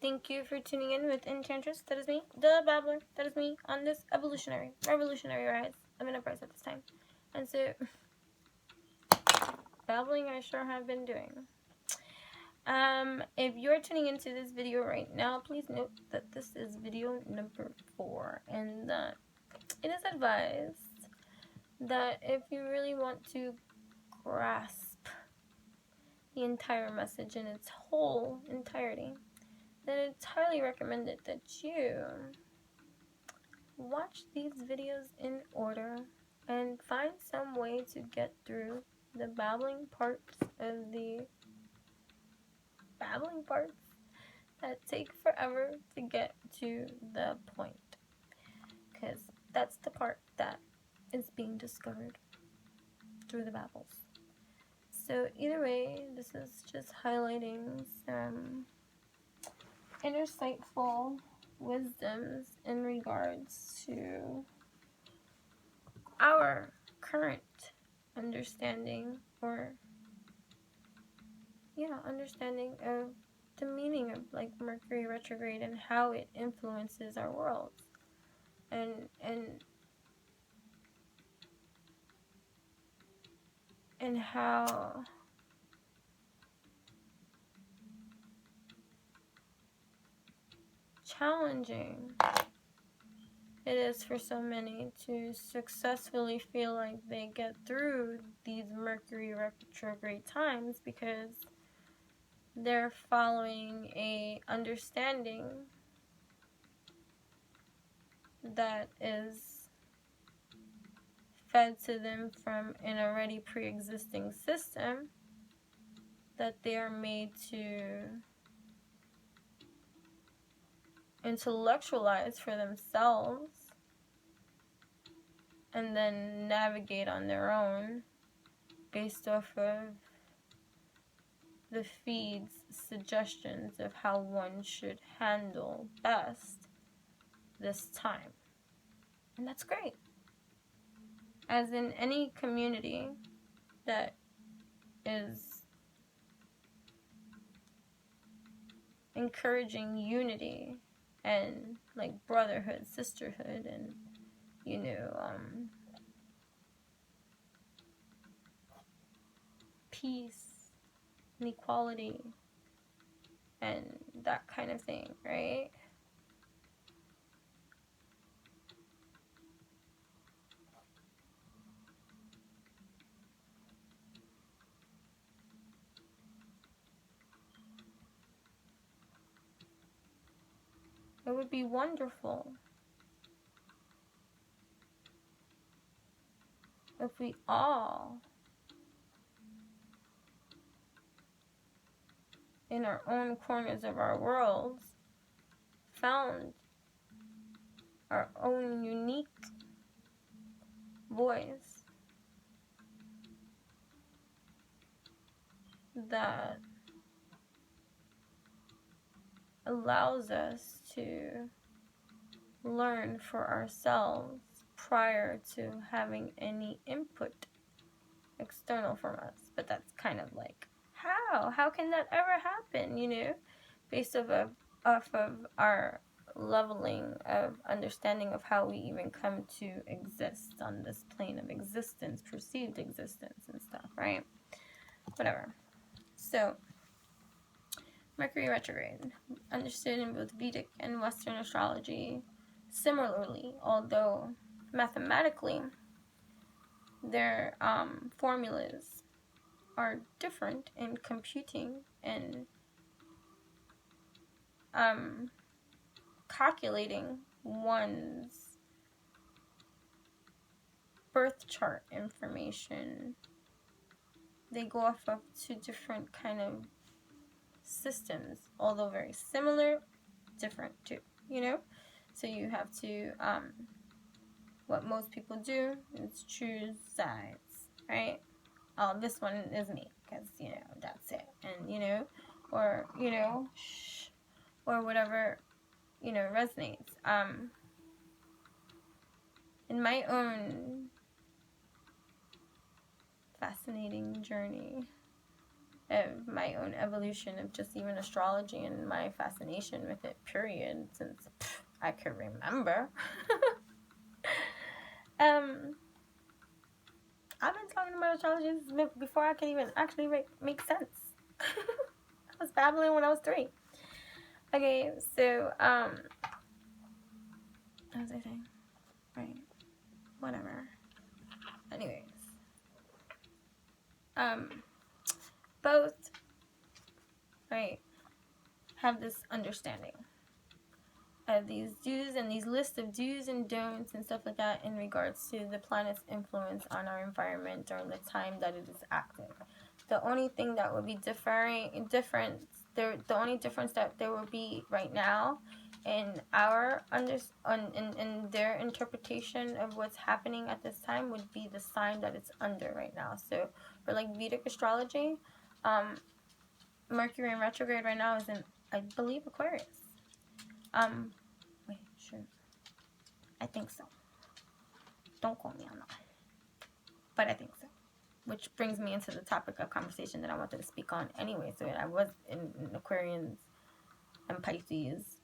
Thank you for tuning in with Enchantress. That is me, the Babbler. That is me on this revolutionary rise. I'm in uprise at this time. And so, babbling I sure have been doing. If you're tuning into this video right now, please note that this is video number 4, and that it is advised that if you really want to grasp the entire message in its whole entirety, then it's highly recommended that you watch these videos in order and find some way to get through the babbling parts that take forever to get to the point, because that's the part that is being discovered through the babbles. So either way, this is just highlighting some insightful wisdoms in regards to our current understanding understanding of the meaning of like Mercury Retrograde and how it influences our worlds, and how challenging it is for so many to successfully feel like they get through these Mercury Retrograde times, because they're following a understanding that is fed to them from an already pre-existing system that they are made to intellectualize for themselves and then navigate on their own based off of the feed's suggestions of how one should handle best this time. And that's great. As in any community that is encouraging unity and like brotherhood, sisterhood, and peace and equality and that kind of thing, right? It would be wonderful if we all, in our own corners of our worlds, found our own unique voice that allows us to learn for ourselves prior to having any input external from us. But that's kind of like, how can that ever happen, based off of our leveling of understanding of how we even come to exist on this plane of existence, perceived existence and stuff, right? Whatever. So Mercury retrograde, understood in both Vedic and Western astrology similarly, although mathematically their formulas are different in computing and calculating one's birth chart information. They go off of 2 different kind of systems, although very similar, different too, so you have to what most people do is choose sides, right? Oh, this one is me, because that's it, and or or whatever resonates. In my own fascinating journey of my own evolution of just even astrology and my fascination with it, period, since I could remember. I've been talking about astrology before I could even actually make sense. I was babbling when I was 3. Okay, so, what was I saying? Right. Whatever. Anyways. Both, right, have this understanding of these do's and these lists of do's and don'ts and stuff like that in regards to the planet's influence on our environment during the time that it is active. The only thing that would be the only difference that there will be right now in our in their interpretation of what's happening at this time would be the sign that it's under right now. So for like Vedic astrology, Mercury in retrograde right now is in, I believe, Aquarius. Wait, sure. I think so. Don't quote me on that. But I think so. Which brings me into the topic of conversation that I wanted to speak on anyway. So I was in Aquarians and Pisces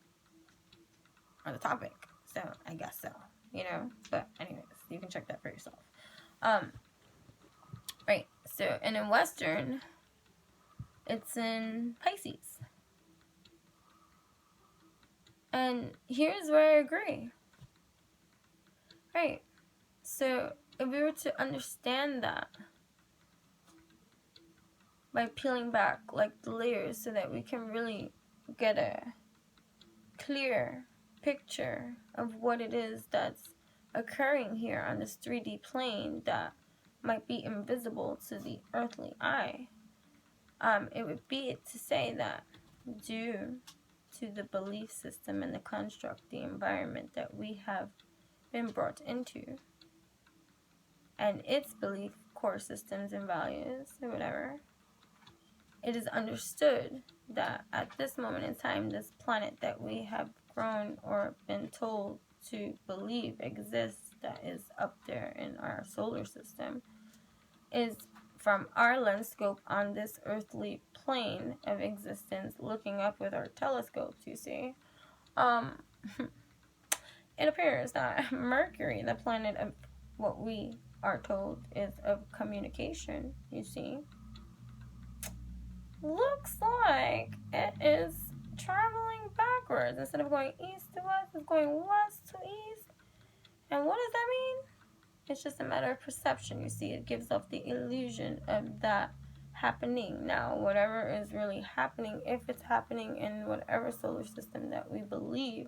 are the topic. So I guess so. You know? But anyways, you can check that for yourself. Right. So, and in Western, it's in Pisces. And here's where I agree. Right. So if we were to understand that by peeling back like the layers so that we can really get a clear picture of what it is that's occurring here on this 3D plane that might be invisible to the earthly eye, it would be to say that due to the belief system and the construct, the environment that we have been brought into, and its belief core systems and values or whatever, it is understood that at this moment in time, this planet that we have grown or been told to believe exists, that is up there in our solar system, is from our lens scope on this earthly plane of existence, looking up with our telescopes, you see, it appears that Mercury, the planet of what we are told is of communication, you see, looks like it is traveling backwards. Instead of going east to west, it's going west to east. And what does that mean? It's just a matter of perception, you see. It gives off the illusion of that happening. Now, whatever is really happening, if it's happening in whatever solar system that we believe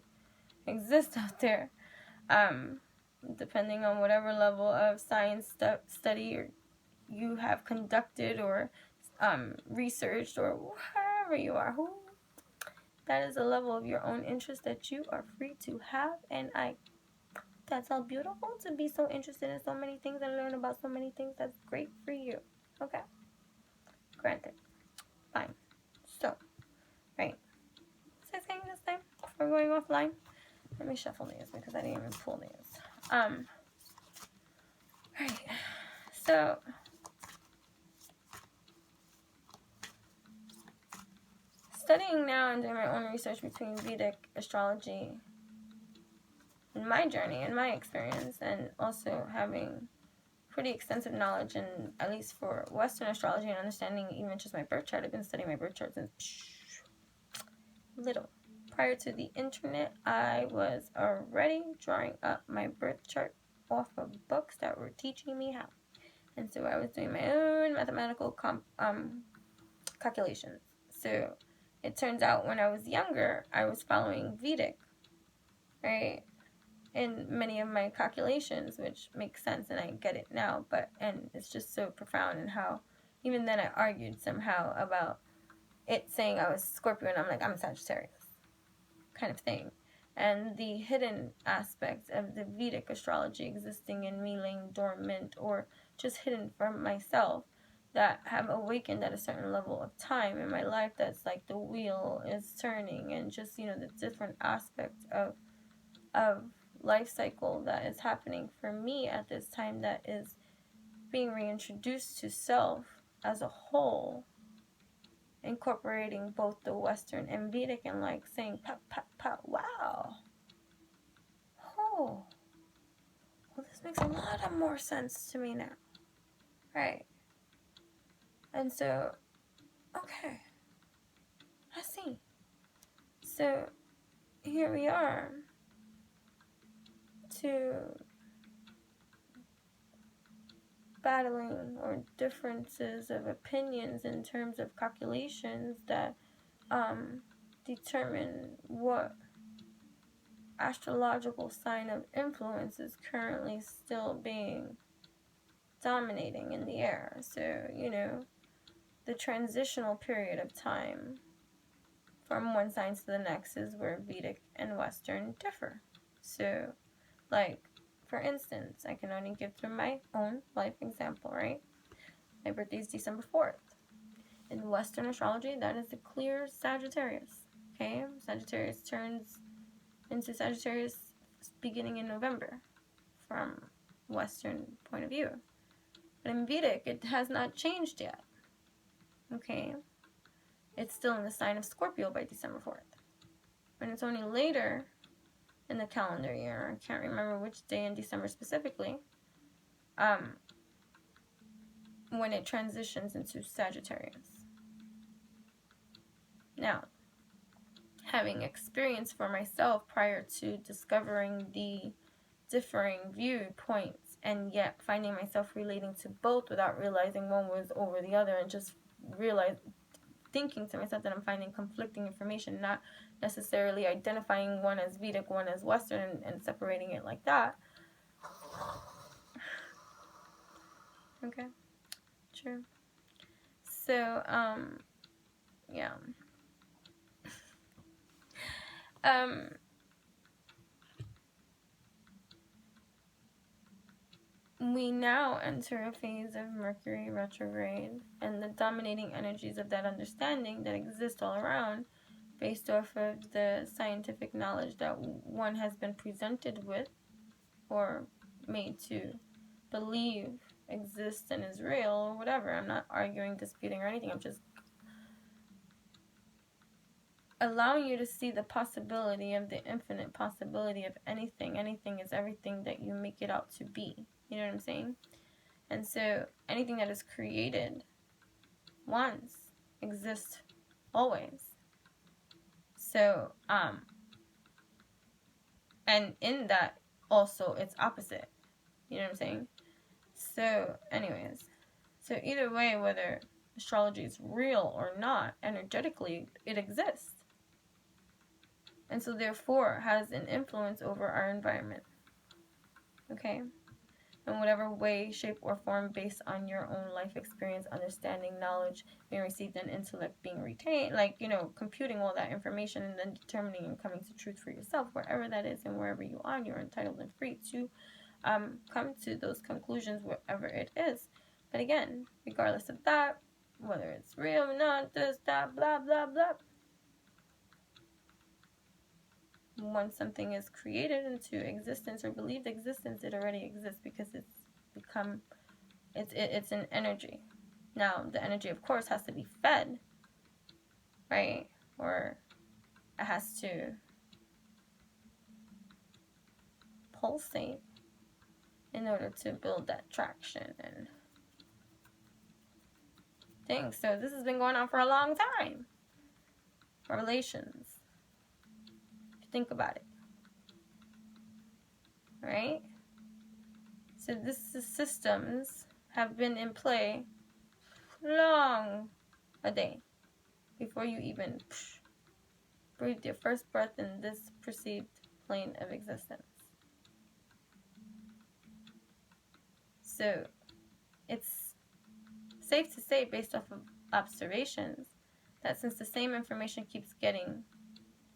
exists out there, depending on whatever level of science study or you have conducted or researched or wherever you are, that is a level of your own interest that you are free to have. And that's all beautiful to be so interested in so many things and learn about so many things. That's great for you. Okay, granted. Fine. So, right, what's I saying this time before going offline? Let me shuffle these because I didn't even pull these. Right, so studying now and doing my own research between Vedic astrology and my journey and my experience, and also having pretty extensive knowledge in, at least for Western astrology, and understanding even just my birth chart. I've been studying my birth chart since little. Prior to the internet, I was already drawing up my birth chart off of books that were teaching me how. And so I was doing my own mathematical calculations. So it turns out when I was younger, I was following Vedic, right, in many of my calculations, which makes sense and I get it now. And it's just so profound, and how even then I argued somehow about it saying I was Scorpio and I'm like, I'm Sagittarius kind of thing. And the hidden aspects of the Vedic astrology existing in me, laying dormant or just hidden from myself, that have awakened at a certain level of time in my life, that's like the wheel is turning, and just, you know, the different aspects of life cycle that is happening for me at this time, that is being reintroduced to self as a whole, incorporating both the Western and Vedic and like saying, pop, pop, pop, wow. Oh, well, this makes a lot of more sense to me now. Right. And so, okay, I see. So, here we are to battling or differences of opinions in terms of calculations that determine what astrological sign of influence is currently still being dominating in the air. So, the transitional period of time from one sign to the next is where Vedic and Western differ. So, like, for instance, I can only give through my own life example, right? My birthday is December 4th. In Western astrology, that is the clear Sagittarius. Okay? Sagittarius turns into Sagittarius beginning in November from Western point of view. But in Vedic, it has not changed yet. Okay? It's still in the sign of Scorpio by December 4th. And it's only later in the calendar year, I can't remember which day in December specifically, when it transitions into Sagittarius. Now, having experience for myself prior to discovering the differing viewpoints and yet finding myself relating to both without realizing one was over the other, and just thinking to myself that I'm finding conflicting information, not necessarily identifying one as Vedic, one as Western, and separating it like that. Okay, true. So, yeah. We now enter a phase of Mercury Retrograde, and the dominating energies of that understanding that exist all around, based off of the scientific knowledge that one has been presented with or made to believe exists and is real or whatever. I'm not arguing, disputing, or anything. I'm just allowing you to see the possibility of the infinite possibility of anything. Anything is everything that you make it out to be. You know what I'm saying? And so anything that is created once exists always. So, and in that also it's opposite. You know what I'm saying? So, anyways, so either way, whether astrology is real or not, energetically it exists. And so therefore has an influence over our environment. Okay? In whatever way, shape, or form, based on your own life experience, understanding, knowledge being received, and intellect being retained, computing all that information and then determining and coming to truth for yourself, wherever that is and wherever you are, you're entitled and free to come to those conclusions, wherever it is. But again, regardless of that, whether it's real or not, this, that, blah, blah, blah, once something is created into existence or believed existence, it already exists, because it's an energy. Now, the energy, of course, has to be fed, right? Or it has to pulsate in order to build that traction and things. So this has been going on for a long time. Revelations. Think about it. Right? So these systems have been in play long a day before you even breathed your first breath in this perceived plane of existence. So it's safe to say, based off of observations, that since the same information keeps getting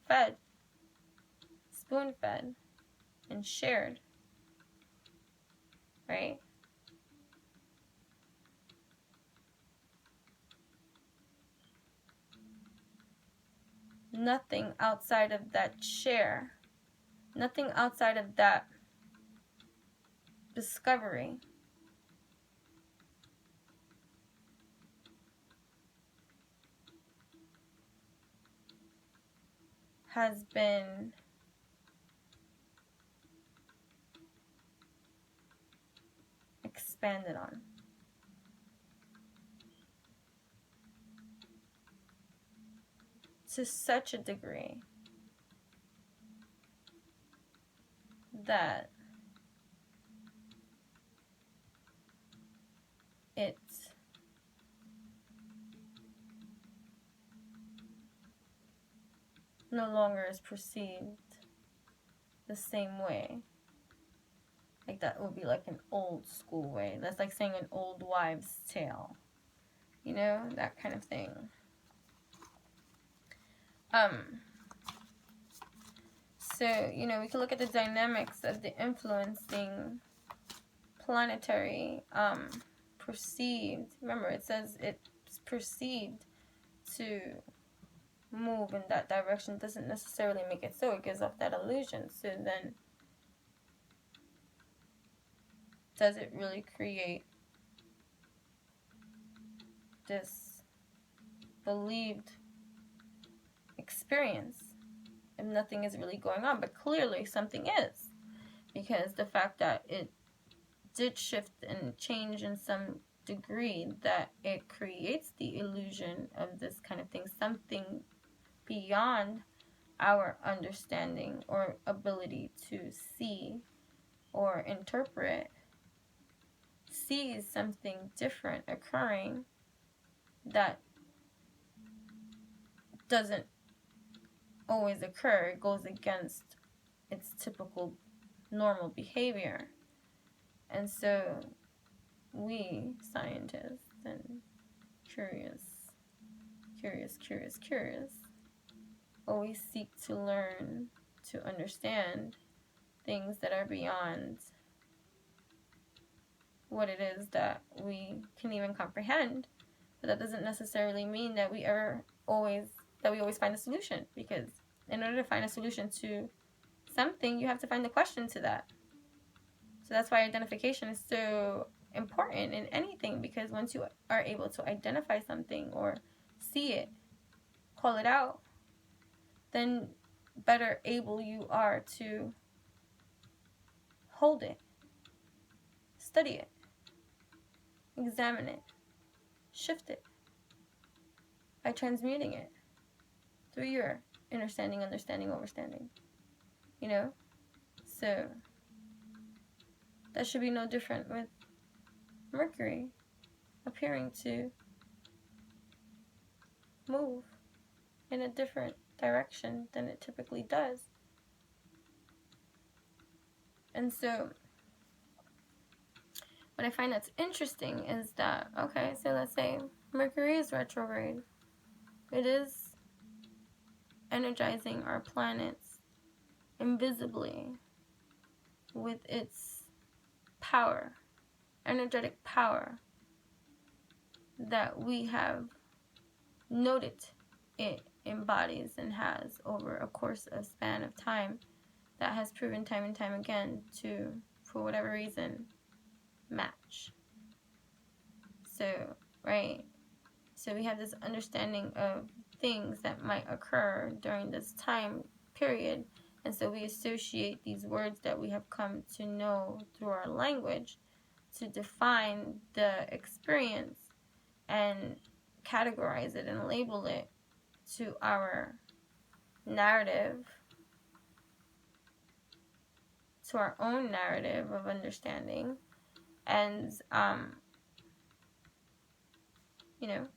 fed, spoon-fed, and shared, right? Nothing outside of that share, nothing outside of that discovery has been expanded on. To such a degree that it no longer is perceived the same way. Like, that would be like an old school way. That's like saying an old wives' tale. You know, that kind of thing. So, you know, we can look at the dynamics of the influencing planetary perceived. Remember, it says it's perceived to move in that direction. Doesn't necessarily make it so. It gives off that illusion. So then, does it really create this believed experience if nothing is really going on? But clearly something is, because the fact that it did shift and change in some degree, that it creates the illusion of this kind of thing, something beyond our understanding or ability to see or interpret, sees something different occurring that doesn't always occur. It goes against its typical normal behavior. And so we scientists and curious always seek to learn, to understand things that are beyond what it is that we can even comprehend. But that doesn't necessarily mean that we always find a solution, because in order to find a solution to something, you have to find the question to that. So that's why identification is so important in anything, because once you are able to identify something or see it, call it out, then better able you are to hold it, study it, examine it, shift it by transmuting it through your understanding, overstanding. You know? So that should be no different with Mercury appearing to move in a different direction than it typically does. And so what I find that's interesting is that, okay, so let's say Mercury is retrograde. It is energizing our planets invisibly with its power, energetic power that we have noted it embodies and has over a course of span of time, that has proven time and time again to, for whatever reason, match. So, right? So we have this understanding of things that might occur during this time period, and so we associate these words that we have come to know through our language to define the experience and categorize it and label it to our narrative, to our own narrative of understanding, and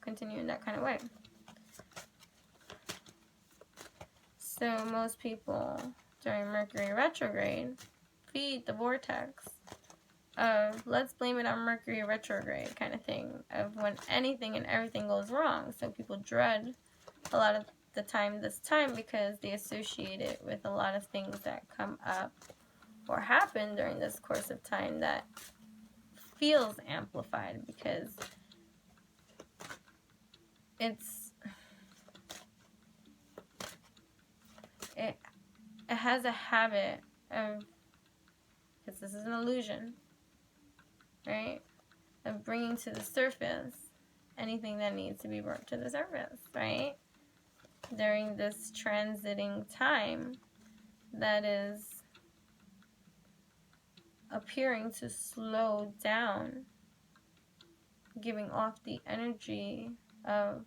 continue in that kind of way. So most people during Mercury retrograde feed the vortex of let's blame it on Mercury retrograde kind of thing, of when anything and everything goes wrong. So people dread a lot of the time this time because they associate it with a lot of things that come up or happen during this course of time that feels amplified, because it has a habit of, because this is an illusion, right, of bringing to the surface anything that needs to be brought to the surface, right? during this transiting time that is appearing to slow down, giving off the energy of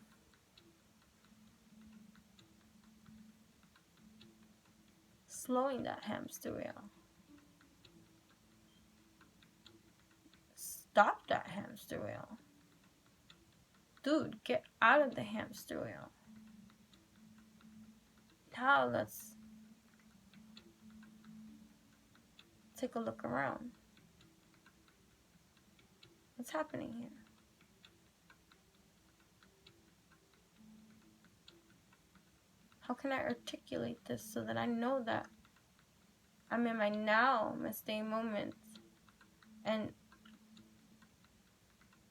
slowing that hamster wheel. Stop that hamster wheel. Dude, get out of the hamster wheel. Now let's take a look around. What's happening here? How can I articulate this so that I know that I'm in my now, my stay moment, and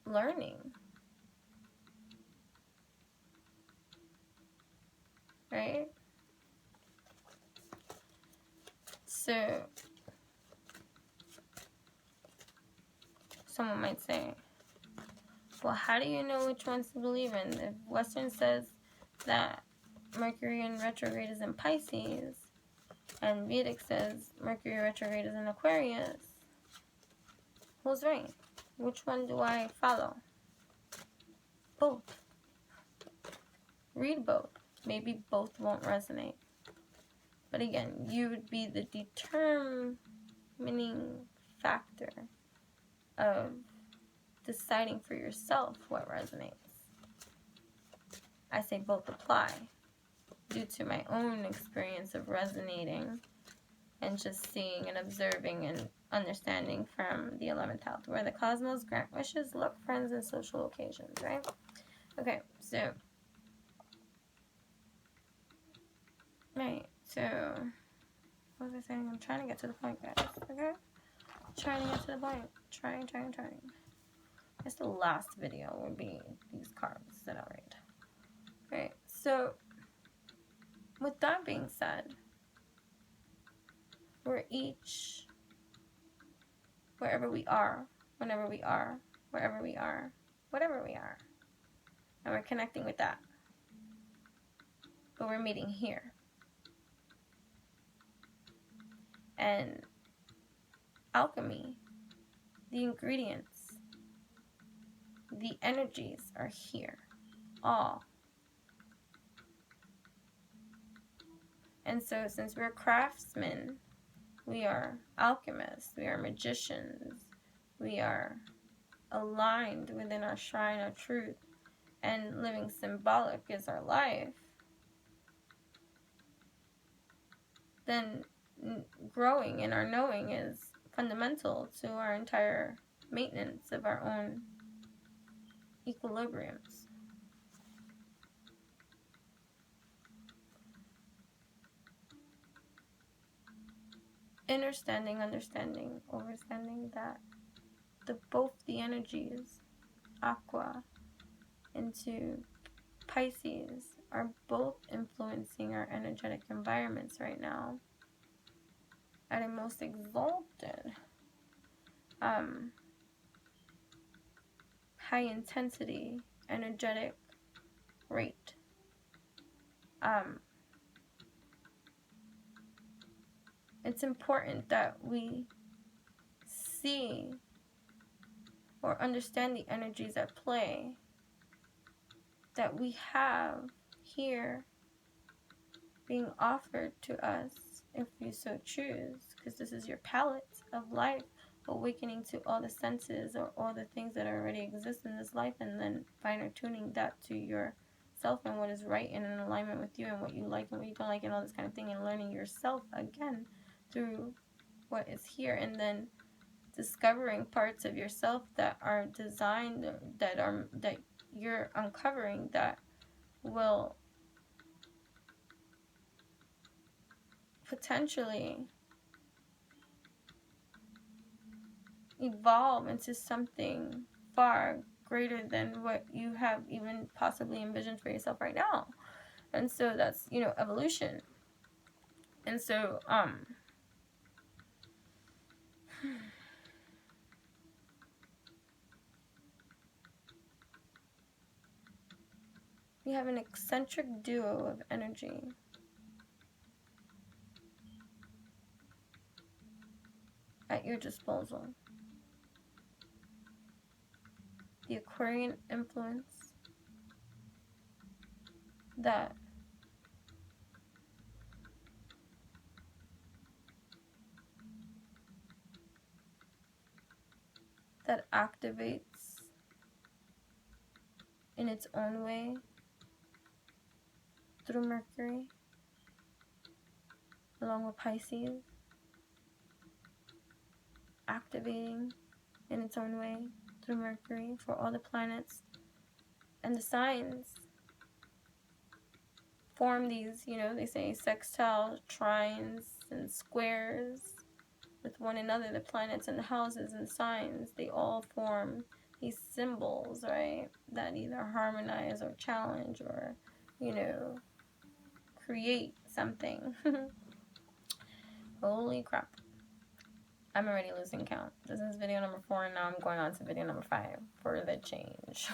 learning? Right? So, someone might say, well, how do you know which ones to believe in? If Western says that Mercury in retrograde is in Pisces, and Vedic says Mercury retrograde is in Aquarius, who's right? Which one do I follow? Both. Read both. Maybe both won't resonate. But again, you would be the determining factor of deciding for yourself what resonates. I say both apply due to my own experience of resonating and just seeing and observing and understanding from the 11th house, where the cosmos grant wishes, luck, friends, and social occasions, right? Okay, so, right, so, what was I saying? I'm trying to get to the point, guys, okay? Trying to get to the point. Trying. I guess the last video would be these cards that I'll read. Right, so, with that being said, we're each, wherever we are, whenever we are, wherever we are, whatever we are, and we're connecting with that. But we're meeting here. And alchemy, the ingredients, the energies are here, all. And so since we're craftsmen, we are alchemists, we are magicians, we are aligned within our shrine of truth, and living symbolic is our life, then growing in our knowing is fundamental to our entire maintenance of our own equilibriums. Understanding, overstanding that both the energies, Aqua into Pisces, are both influencing our energetic environments right now at a most exalted, high intensity, energetic rate. It's important that we see or understand the energies at play that we have here being offered to us, if you so choose, because this is your palette of life, awakening to all the senses or all the things that already exist in this life, and then finer tuning that to yourself and what is right and in alignment with you and what you like and what you don't like and all this kind of thing, and learning yourself again through what is here, and then discovering parts of yourself that are designed, that you're uncovering, that will potentially evolve into something far greater than what you have even possibly envisioned for yourself right now. And so that's, evolution. And so, You have an eccentric duo of energy. At your disposal. The Aquarian influence that activates in its own way through Mercury, along with Pisces, activating in its own way through Mercury for all the planets and the signs form these, they say sextile trines and squares with one another. The planets and the houses and signs, they all form these symbols, right, that either harmonize or challenge or, create something. Holy crap. I'm already losing count. This is video number 4, and now I'm going on to video number 5 for the change.